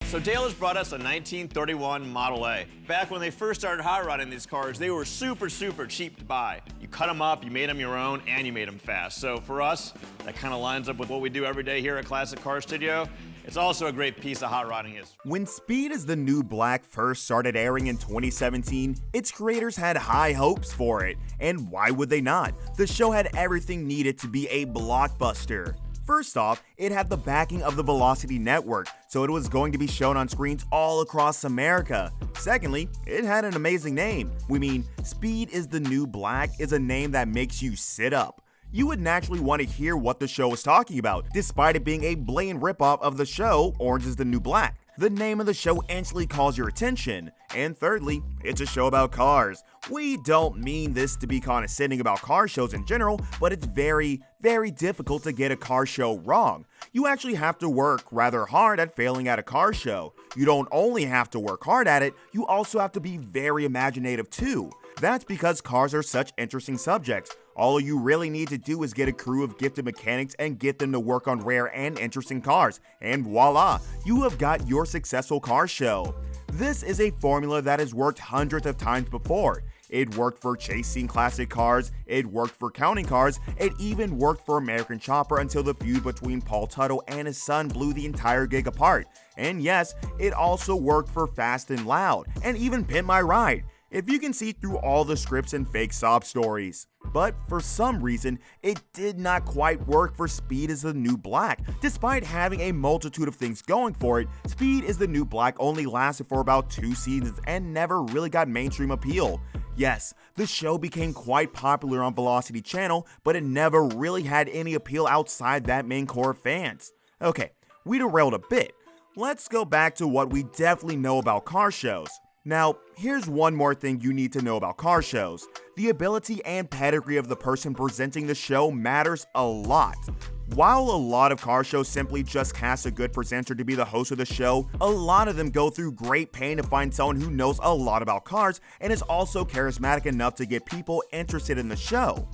So Dale has brought us a 1931 Model A. Back when they first started hot rodding these cars, they were super cheap to buy. You cut them up, you made them your own, and you made them fast. So for us, that kind of lines up with what we do every day here at Classic Car Studio. It's also a great piece of hot rodding history. When Speed is the New Black first started airing in 2017, its creators had high hopes for it. And why would they not? The show had everything needed to be a blockbuster. First off, it had the backing of the Velocity Network, so it was going to be shown on screens all across America. Secondly, it had an amazing name. We mean, Speed is the New Black is a name that makes you sit up. You would naturally want to hear what the show was talking about, despite it being a blatant ripoff of the show Orange is the New Black. The name of the show instantly calls your attention. And thirdly, it's a show about cars. We don't mean this to be condescending about car shows in general, but it's very difficult to get a car show wrong. You actually have to work rather hard at failing at a car show. You don't only have to work hard at it, you also have to be very imaginative too. That's because cars are such interesting subjects. All you really need to do is get a crew of gifted mechanics and get them to work on rare and interesting cars, and voila, you have got your successful car show. This is a formula that has worked hundreds of times before. It worked for chasing classic cars, it worked for counting cars, it even worked for American Chopper until the feud between Paul Tuttle and his son blew the entire gig apart. And yes, it also worked for Fast and Loud, and even Pimp My Ride, if you can see through all the scripts and fake sob stories. But for some reason, it did not quite work for Speed is the New Black. Despite having a multitude of things going for it, Speed is the New Black only lasted for about 2 seasons and never really got mainstream appeal. Yes, the show became quite popular on Velocity Channel, but it never really had any appeal outside that main core of fans. Okay, we derailed a bit. Let's go back to what we definitely know about car shows. Now, here's one more thing you need to know about car shows. The ability and pedigree of the person presenting the show matters a lot. While a lot of car shows simply just cast a good presenter to be the host of the show, a lot of them go through great pain to find someone who knows a lot about cars and is also charismatic enough to get people interested in the show.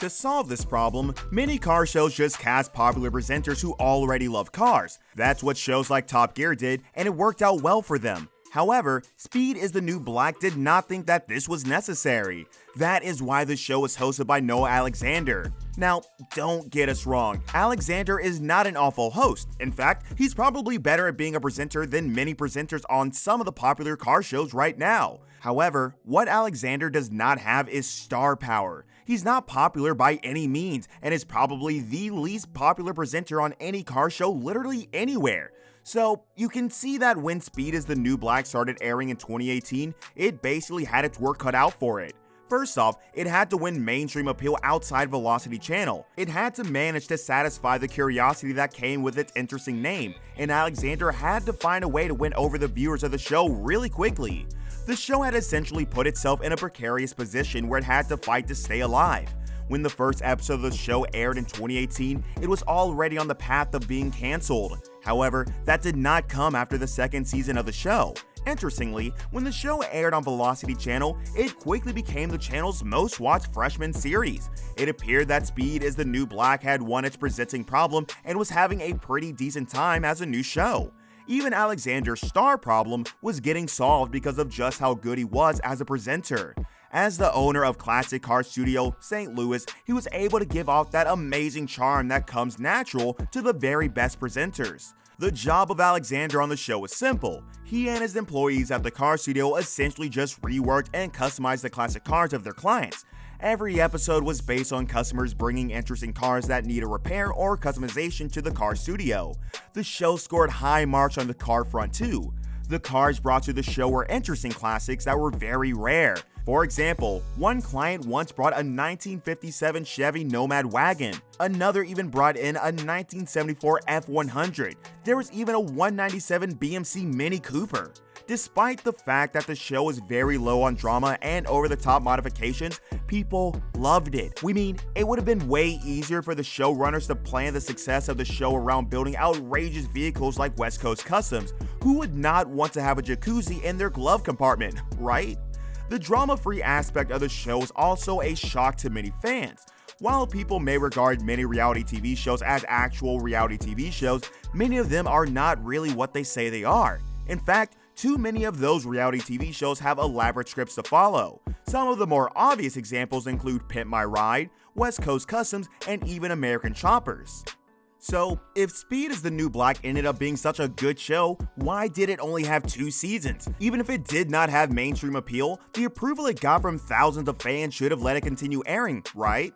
To solve this problem, many car shows just cast popular presenters who already love cars. That's what shows like Top Gear did, and it worked out well for them. However, Speed is the New Black did not think that this was necessary. That is why the show is hosted by Noah Alexander. Now, don't get us wrong, Alexander is not an awful host. In fact, he's probably better at being a presenter than many presenters on some of the popular car shows right now. However, what Alexander does not have is star power. He's not popular by any means, and is probably the least popular presenter on any car show literally anywhere. So, you can see that when Speed is the New Black started airing in 2018, it basically had its work cut out for it. First off, it had to win mainstream appeal outside Velocity Channel. It had to manage to satisfy the curiosity that came with its interesting name, and Alexander had to find a way to win over the viewers of the show really quickly. The show had essentially put itself in a precarious position where it had to fight to stay alive. When the first episode of the show aired in 2018, it was already on the path of being cancelled. However, that did not come after the second season of the show. Interestingly, when the show aired on Velocity Channel, it quickly became the channel's most watched freshman series. It appeared that Speed is the New Black had won its presenting problem and was having a pretty decent time as a new show. Even Alexander's star problem was getting solved because of just how good he was as a presenter. As the owner of Classic Car Studio, St. Louis, he was able to give off that amazing charm that comes natural to the very best presenters. The job of Alexander on the show was simple. He and his employees at the car studio essentially just reworked and customized the classic cars of their clients. Every episode was based on customers bringing interesting cars that need a repair or customization to the car studio. The show scored high marks on the car front too. The cars brought to the show were interesting classics that were very rare. For example, one client once brought a 1957 Chevy Nomad wagon. Another even brought in a 1974 F100. There was even a 197 BMC Mini Cooper. Despite the fact that the show was very low on drama and over-the-top modifications, people loved it. We mean, it would have been way easier for the showrunners to plan the success of the show around building outrageous vehicles like West Coast Customs. Who would not want to have a jacuzzi in their glove compartment, right? The drama-free aspect of the show is also a shock to many fans. While people may regard many reality TV shows as actual reality TV shows, many of them are not really what they say they are. In fact, too many of those reality TV shows have elaborate scripts to follow. Some of the more obvious examples include Pimp My Ride, West Coast Customs, and even American Choppers. So, if Speed is the New Black ended up being such a good show, why did it only have 2 seasons? Even if it did not have mainstream appeal, the approval it got from thousands of fans should have let it continue airing, right?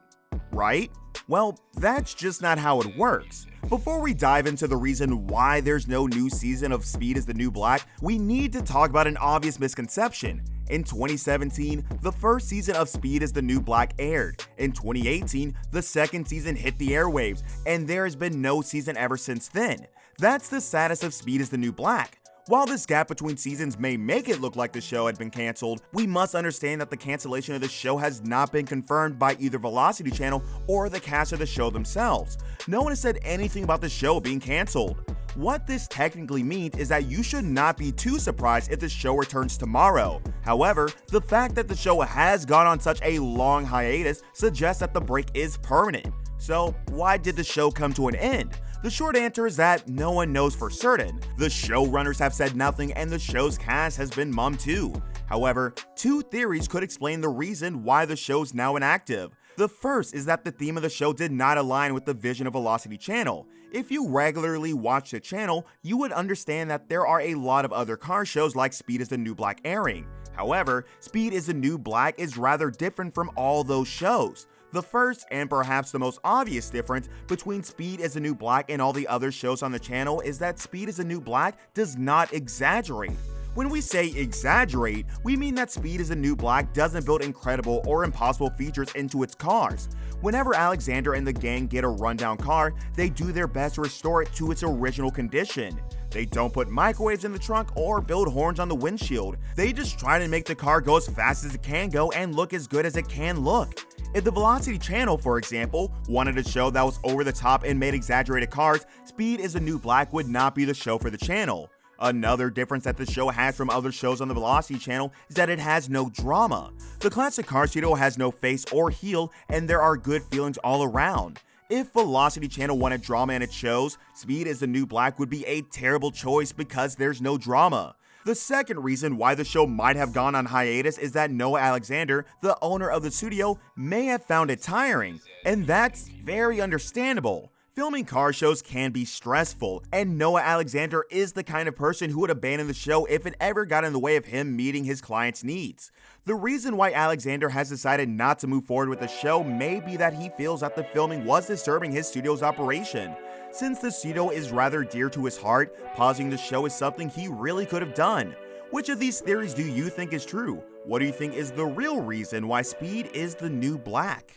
Right? Well, that's just not how it works. Before we dive into the reason why there's no new season of Speed is the New Black, we need to talk about an obvious misconception. In 2017, the first season of Speed is the New Black aired. In 2018, the second season hit the airwaves, and there has been no season ever since then. That's the status of Speed is the New Black. While this gap between seasons may make it look like the show had been canceled, we must understand that the cancellation of the show has not been confirmed by either Velocity Channel or the cast of the show themselves. No one has said anything about the show being canceled. What this technically means is that you should not be too surprised if the show returns tomorrow. However, the fact that the show has gone on such a long hiatus suggests that the break is permanent. So, why did the show come to an end? The short answer is that no one knows for certain. The showrunners have said nothing and the show's cast has been mum too. However, 2 theories could explain the reason why the show's now inactive. The first is that the theme of the show did not align with the vision of Velocity Channel. If you regularly watch the channel, you would understand that there are a lot of other car shows like Speed is the New Black airing. However, Speed is the New Black is rather different from all those shows. The first and perhaps the most obvious difference between Speed is the New Black and all the other shows on the channel is that Speed is the New Black does not exaggerate. When we say exaggerate, we mean that Speed is the New Black doesn't build incredible or impossible features into its cars. Whenever Alexander and the gang get a rundown car, they do their best to restore it to its original condition. They don't put microwaves in the trunk or build horns on the windshield. They just try to make the car go as fast as it can go and look as good as it can look. If the Velocity Channel, for example, wanted a show that was over the top and made exaggerated cars, Speed is the New Black would not be the show for the channel. Another difference that the show has from other shows on the Velocity Channel is that it has no drama. The classic car studio has no face or heel, and there are good feelings all around. If Velocity Channel wanted drama in its shows, Speed is the New Black would be a terrible choice because there's no drama. The second reason why the show might have gone on hiatus is that Noah Alexander, the owner of the studio, may have found it tiring, and that's very understandable. Filming car shows can be stressful, and Noah Alexander is the kind of person who would abandon the show if it ever got in the way of him meeting his clients' needs. The reason why Alexander has decided not to move forward with the show may be that he feels that the filming was disturbing his studio's operation. Since the studio is rather dear to his heart, pausing the show is something he really could have done. Which of these theories do you think is true? What do you think is the real reason why Speed is the New Black?